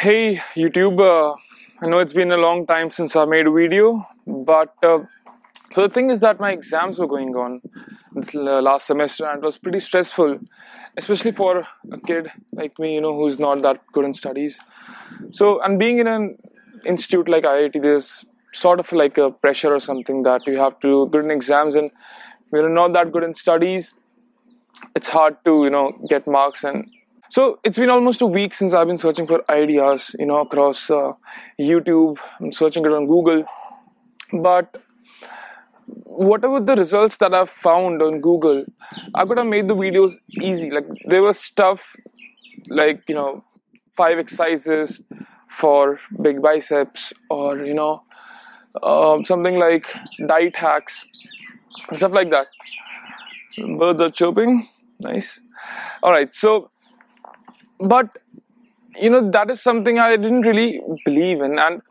Hey YouTube, I know it's been a long time since I made a video, but so the thing is that my exams were going on this last semester and it was pretty stressful, especially for a kid like me, who's not that good in studies. So, and being in an institute like IIT, there's sort of like a pressure or something that you have to do good in exams, and when you're not that good in studies, it's hard to, get marks. And so it's been almost a week since I've been searching for ideas, across YouTube. I'm searching it on Google. But whatever the results that I've found on Google, I could have made the videos easy. Like there was stuff like, 5 exercises for big biceps, or, something like diet hacks, stuff like that. Birds are chirping. Nice. All right. So, but that is something I didn't really believe in, and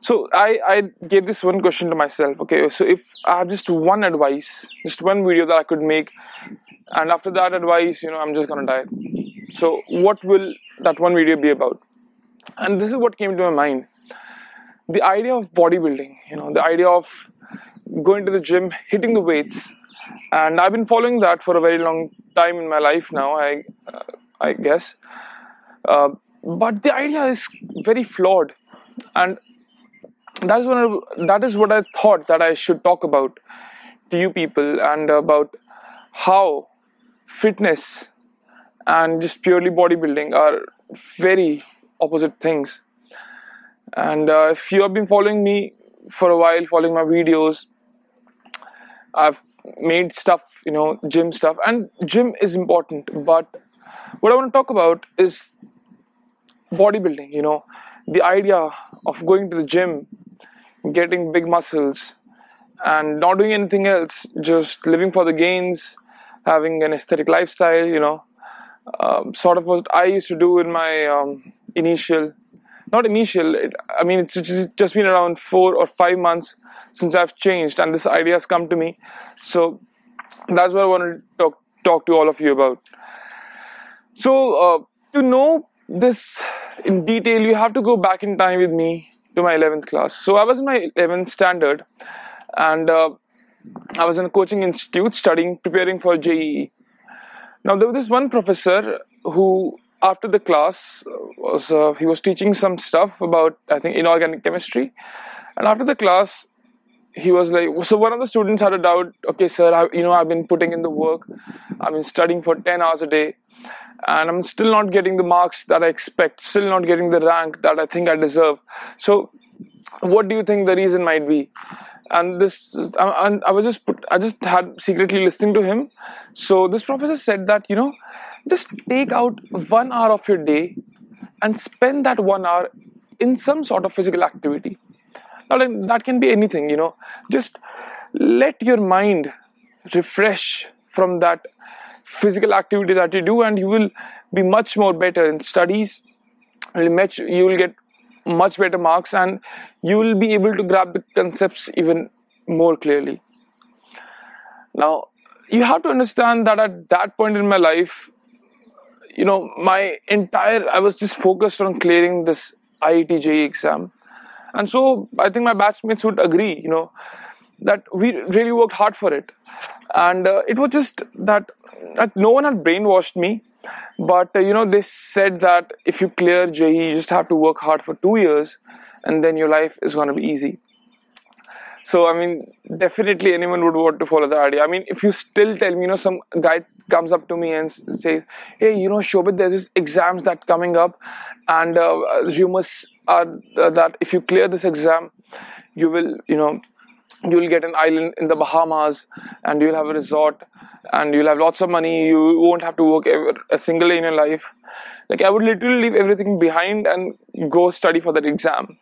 so I gave this one question to myself. Okay, so if I have just one advice, just one video that I could make, and after that advice, I'm just gonna die. So what will that one video be about? And this is what came to my mind: the idea of bodybuilding. The idea of going to the gym, hitting the weights, and I've been following that for a very long time in my life now. I guess. But the idea is very flawed, and that is what I thought that I should talk about to you people, and about how fitness and just purely bodybuilding are very opposite things. And if you have been following me for a while, following my videos, I've made stuff, gym stuff, and gym is important, but what I want to talk about is bodybuilding, the idea of going to the gym, getting big muscles, and not doing anything else, just living for the gains, having an aesthetic lifestyle, sort of what I used to do in my it's just been around 4 or 5 months since I've changed, and this idea has come to me. So that's what I wanted to talk to all of you about. So, to know this in detail, you have to go back in time with me to my 11th class. So, I was in my 11th standard, and I was in a coaching institute preparing for JEE. Now, there was this one professor who, after the class, he was teaching some stuff about, I think, inorganic chemistry. And after the class, he was like, so one of the students had a doubt. Okay, sir, I've been putting in the work. I've been studying for 10 hours a day, and I'm still not getting the marks that I expect, still not getting the rank that I think I deserve. So what do you think the reason might be? And I just had secretly listening to him. So this professor said that, just take out 1 hour of your day and spend that 1 hour in some sort of physical activity. Now, that can be anything, just let your mind refresh from that physical activity that you do, and you will be much more better in studies. You will get much better marks, and you will be able to grab the concepts even more clearly. Now, you have to understand that at that point in my life, I was just focused on clearing this IIT JEE exam. And so I think my batchmates would agree, that we really worked hard for it. And it was just that no one had brainwashed me. But, they said that if you clear JEE, you just have to work hard for 2 years, and then your life is going to be easy. So, definitely anyone would want to follow the idea. If you still tell me, some guy comes up to me and says, hey, Shobit, there's this exams that coming up, and rumors are that if you clear this exam, you will, you'll get an island in the Bahamas, and you'll have a resort, and you'll have lots of money. You won't have to work ever a single day in your life. Like, I would literally leave everything behind and go study for that exam.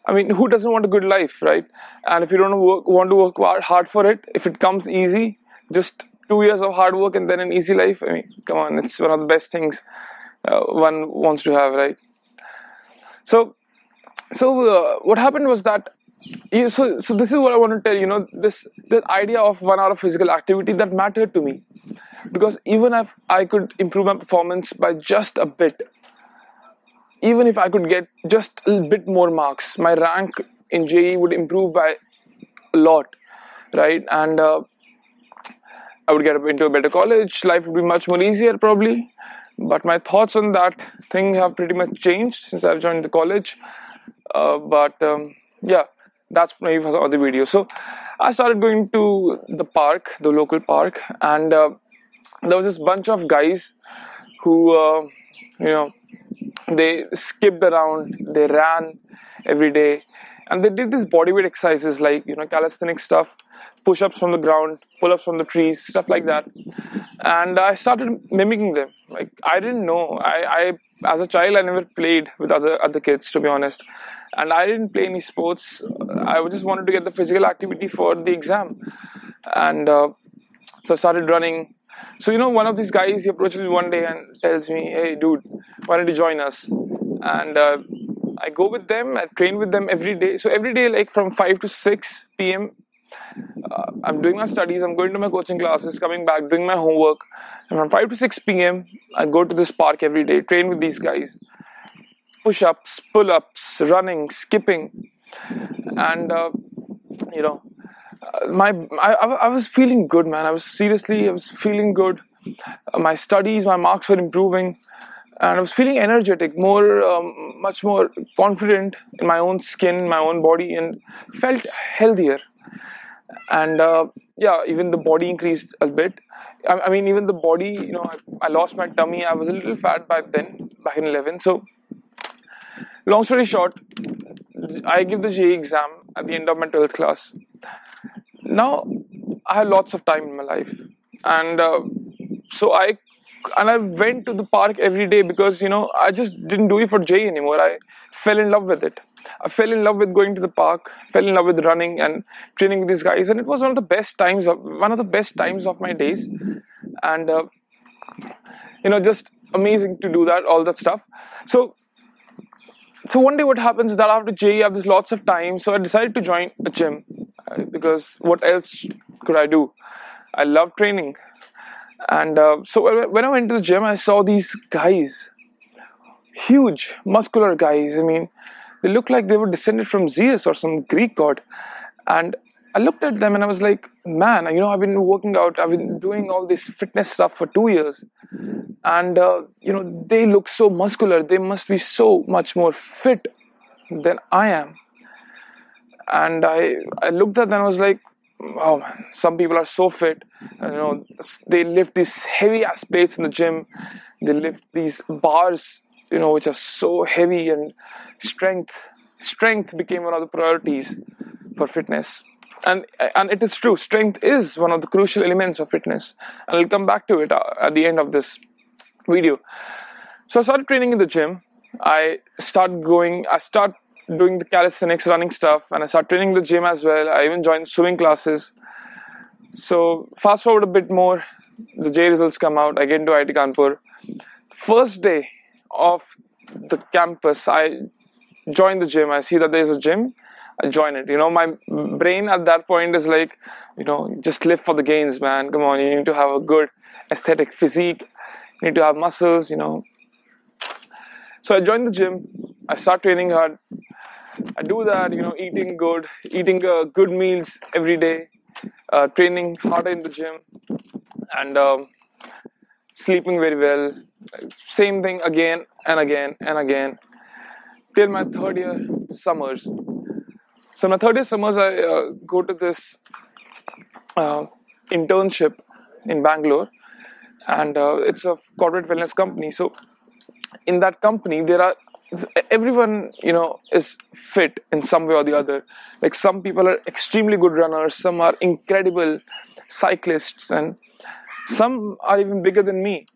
Who doesn't want a good life, right? And if you don't want to work hard for it, if it comes easy, just 2 years of hard work and then an easy life, come on, it's one of the best things one wants to have, right? So what happened was that, so this is what I want to tell you, the idea of 1 hour of physical activity that mattered to me. Because even if I could improve my performance by just a bit, even if I could get just a little bit more marks, my rank in JEE would improve by a lot, right? And I would get into a better college. Life would be much more easier probably. But my thoughts on that thing have pretty much changed since I've joined the college. Yeah, that's maybe for the video. So I started going to the park, the local park, and there was this bunch of guys who, they skipped around, they ran every day, and they did these bodyweight exercises like, calisthenic stuff, push-ups from the ground, pull-ups from the trees, stuff like that. And I started mimicking them. Like, I didn't know. I as a child, I never played with other kids, to be honest. And I didn't play any sports. I just wanted to get the physical activity for the exam. And so I started running. So, one of these guys, he approaches me one day and tells me, "Hey, dude, why don't you join us?" And I go with them. I train with them every day. So every day, like from 5 to 6 p.m., I'm doing my studies, I'm going to my coaching classes, coming back, doing my homework. And from 5 to 6 p.m., I go to this park every day, train with these guys. Push-ups, pull-ups, running, skipping. And, I was feeling good, man. I was feeling good. My studies, my marks were improving. And I was feeling energetic, much more confident in my own skin, my own body, and felt healthier. And even the body increased a bit. I mean, even the body, I lost my tummy. I was a little fat back in 11. So, long story short, I give the JEE exam at the end of my 12th class. Now, I have lots of time in my life. And so I went to the park every day because, I just didn't do it for JEE anymore. I fell in love with it. I fell in love with going to the park, fell in love with running and training with these guys. And it was one of the best times of my days. And, just amazing to do that, all that stuff. So one day what happens is that after JEE, I have this lots of time. So I decided to join a gym because what else could I do? I love training. And so when I went to the gym, I saw these guys, huge, muscular guys. I mean, they looked like they were descended from Zeus or some Greek god. And I looked at them and I was like, man, I've been working out. I've been doing all this fitness stuff for 2 years. And, they look so muscular. They must be so much more fit than I am. And I looked at them and I was like, wow, man, some people are so fit. And, they lift these heavy ass plates in the gym. They lift these bars, which are so heavy, and strength became one of the priorities for fitness. And it is true, strength is one of the crucial elements of fitness. And I'll come back to it at the end of this video. So I started training in the gym. I start doing the calisthenics, running stuff, and I start training in the gym as well. I even joined swimming classes. So fast forward a bit more, the JEE results come out. I get into IIT Kanpur. First day of the campus, I join the gym. I see that there's a gym. I join it. My brain at that point is like, just live for the gains, man. Come on, you need to have a good aesthetic physique. You need to have muscles, So I join the gym. I start training hard. I do that, eating good meals every day, training harder in the gym, and sleeping very well. Same thing again and again and again, till my third year summers. So in my third year summers, I go to this internship in Bangalore, and it's a corporate wellness company. So in that company, everyone, is fit in some way or the other. Like, some people are extremely good runners, some are incredible cyclists, and some are even bigger than me.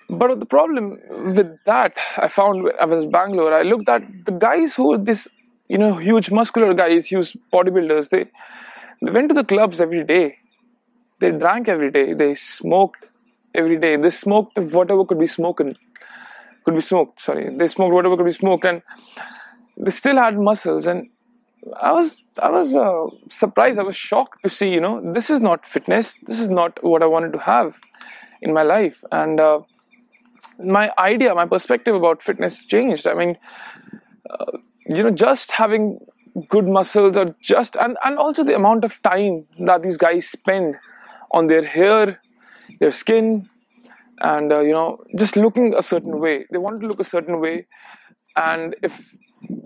But the problem with that, I found when I was in Bangalore, I looked at the guys who were this, huge muscular guys, huge bodybuilders. They went to the clubs every day. They drank every day. They smoked every day. They smoked whatever could be smoked. They smoked whatever could be smoked, and they still had muscles. And I was surprised. I was shocked to see, this is not fitness. This is not what I wanted to have in my life. And my idea, my perspective about fitness changed. I mean, just having good muscles, or and also the amount of time that these guys spend on their hair, their skin, and just looking a certain way. They want to look a certain way, and if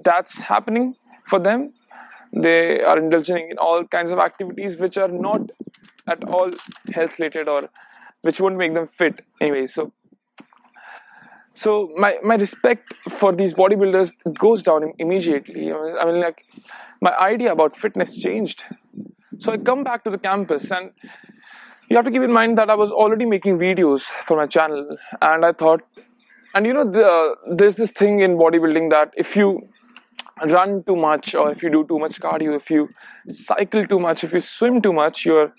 that's happening for them, they are indulging in all kinds of activities which are not at all health related, or which won't make them fit anyway. So my respect for these bodybuilders goes down immediately. I mean, like, my idea about fitness changed. So I come back to the campus, and you have to keep in mind that I was already making videos for my channel, and I thought, and there's this thing in bodybuilding that if you run too much, or if you do too much cardio, if you cycle too much, if you swim too much, your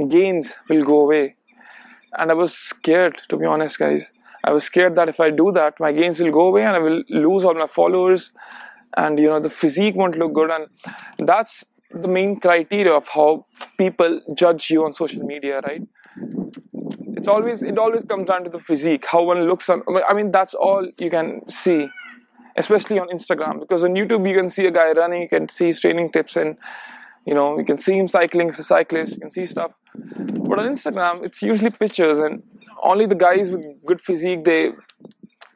gains will go away. And I was scared, to be honest, guys. I was scared that if I do that, my gains will go away and I will lose all my followers, and the physique won't look good. And that's the main criteria of how people judge you on social media, right? It always comes down to the physique, how one looks on. I mean, that's all you can see, especially on Instagram, because on YouTube you can see a guy running, you can see his training tips, and you can see him cycling, if a cyclist, you can see stuff. But on Instagram, it's usually pictures, and only the guys with good physique, they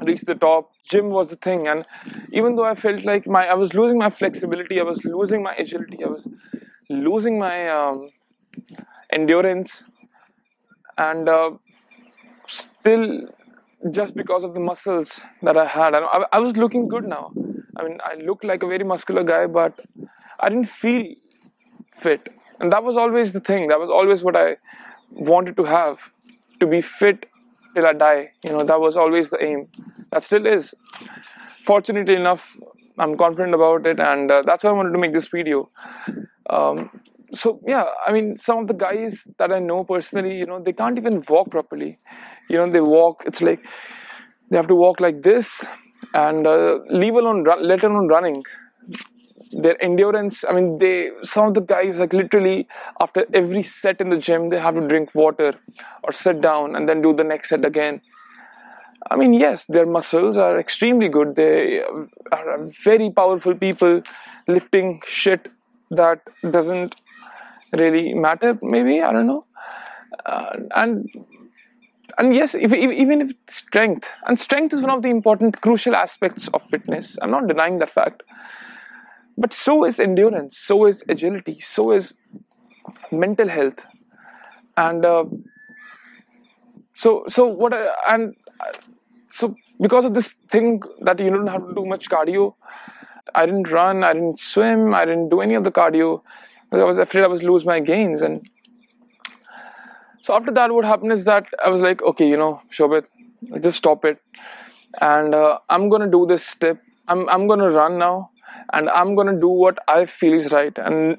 reach the top. Gym was the thing, and even though I felt like I was losing my flexibility, I was losing my agility, I was losing my endurance, and still, just because of the muscles that I had, and I was looking good now. I mean, I looked like a very muscular guy, but I didn't feel fit. And that was always the thing. That was always what I wanted to have, to be fit till I die. That was always the aim. That still is. Fortunately enough, I'm confident about it, and that's why I wanted to make this video. So yeah, I mean, some of the guys that I know personally, they can't even walk properly. They walk, it's like they have to walk like this, and let alone running. Their endurance, I mean, some of the guys, like, literally after every set in the gym, they have to drink water or sit down and then do the next set again. I mean, yes, their muscles are extremely good. They are very powerful people lifting shit that doesn't really matter, maybe, I don't know. And yes, even if strength is one of the important, crucial aspects of fitness. I'm not denying that fact. But so is endurance, so is agility, so is mental health, and so because of this thing that you don't have to do much cardio, I didn't run, I didn't swim, I didn't do any of the cardio because I was afraid I was lose my gains. And so after that, what happened is that I was like, okay, Shobit, just stop it, and I'm gonna do this step. I'm gonna run now. And I'm going to do what I feel is right. And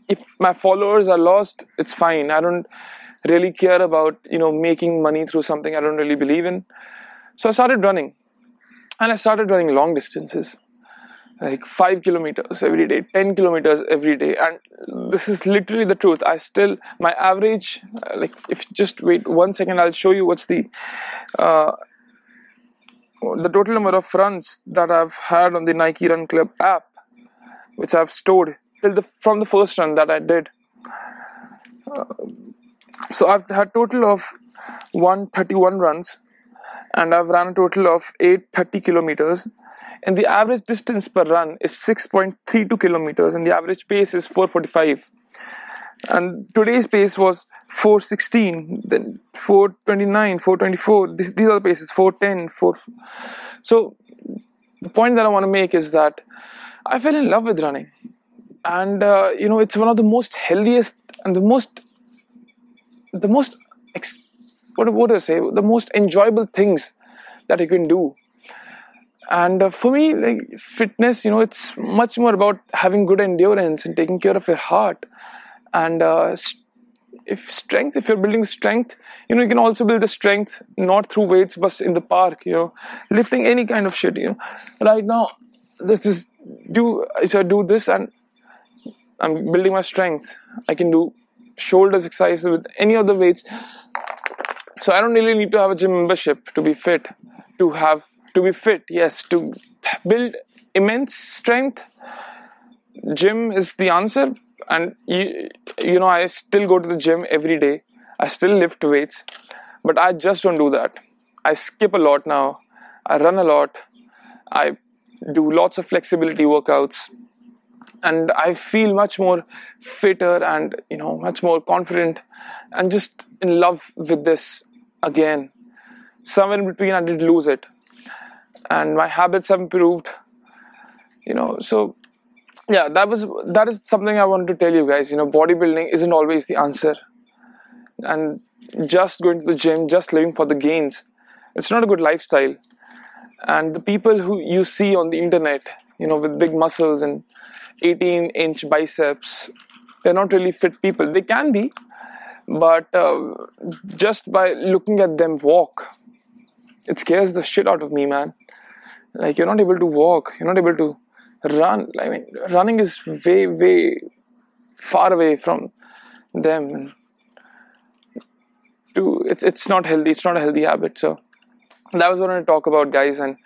if my followers are lost, it's fine. I don't really care about, making money through something I don't really believe in. So I started running. And I started running long distances. Like 5 kilometers every day, 10 kilometers every day. And this is literally the truth. My average, if just wait 1 second, I'll show you what's the total number of runs that I've had on the Nike Run Club app, which I've stored from the first run that I did. So I've had total of 131 runs, and I've run a total of 830 kilometers. And the average distance per run is 6.32 kilometers, and the average pace is 4:45. And today's pace was 4:16, then 4:29, 4:24. These are the paces, 4:10, 4. So the point that I want to make is that I fell in love with running, and it's one of the most healthiest and the most enjoyable things that you can do. And for me, like, fitness, it's much more about having good endurance and taking care of your heart. And if you're building strength, you can also build the strength not through weights, but in the park, lifting any kind of shit, Right now, if I do this and I'm building my strength, I can do shoulders exercises with any of the weights. So I don't really need to have a gym membership to be fit. To be fit, yes, to build immense strength. Gym is the answer. And you know, I still go to the gym every day. I still lift weights, but I just don't do that. I skip a lot now. I run a lot. I do lots of flexibility workouts, and I feel much more fitter and, you know, much more confident and just in love with this again. Somewhere in between I did lose it, and my habits have improved, you know. So yeah, that is something I wanted to tell you guys. You know, bodybuilding isn't always the answer, and just going to the gym, just living for the gains, it's not a good lifestyle. And the people who you see on the internet, you know, with big muscles and 18-inch biceps, they're not really fit people. They can be, but just by looking at them walk, it scares the shit out of me, man. Like, you're not able to walk, you're not able to run. I mean, running is way far away from them, and it's not healthy. It's not a healthy habit. So that was what I wanted to talk about, guys. And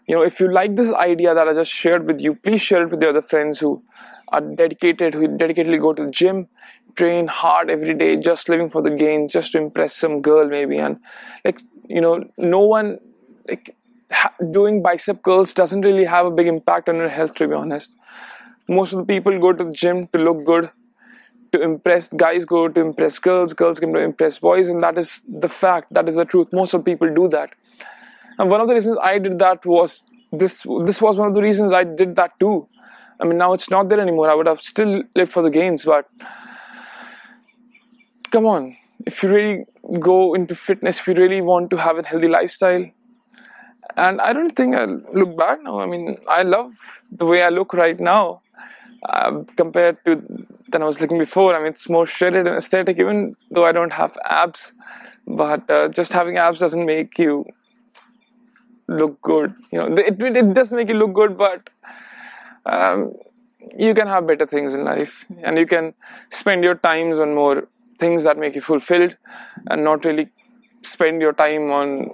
you know, if you like this idea that I just shared with you, please share it with your other friends who are dedicated, who dedicatedly go to the gym, train hard every day, just living for the gain, just to impress some girl maybe. And like, you know, no one, like, doing bicep curls doesn't really have a big impact on your health, to be honest. Most of the people go to the gym to look good, to impress. Guys go to impress girls, girls can impress boys, and that is the fact, that is the truth. Most of the people do that. And one of the reasons I did that was this was one of the reasons I did that too. I mean, now it's not there anymore. I would have still lived for the gains, but come on, if you really go into fitness, if you really want to have a healthy lifestyle, and I don't think I look bad now. I mean, I love the way I look right now compared to than I was looking before. I mean, it's more shredded and aesthetic, even though I don't have abs. But just having abs doesn't make you look good. You know, it does make you look good, but you can have better things in life, and you can spend your times on more things that make you fulfilled, and not really spend your time on,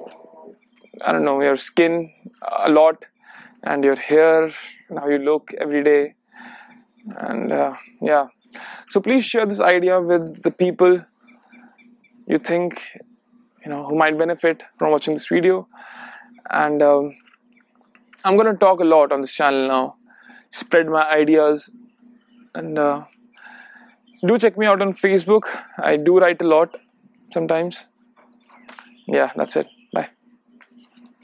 I don't know, your skin a lot, and your hair, and how you look every day. And yeah, so please share this idea with the people you think, you know, who might benefit from watching this video. And I'm going to talk a lot on this channel now, spread my ideas, and do check me out on Facebook. I do write a lot sometimes. Yeah, that's it.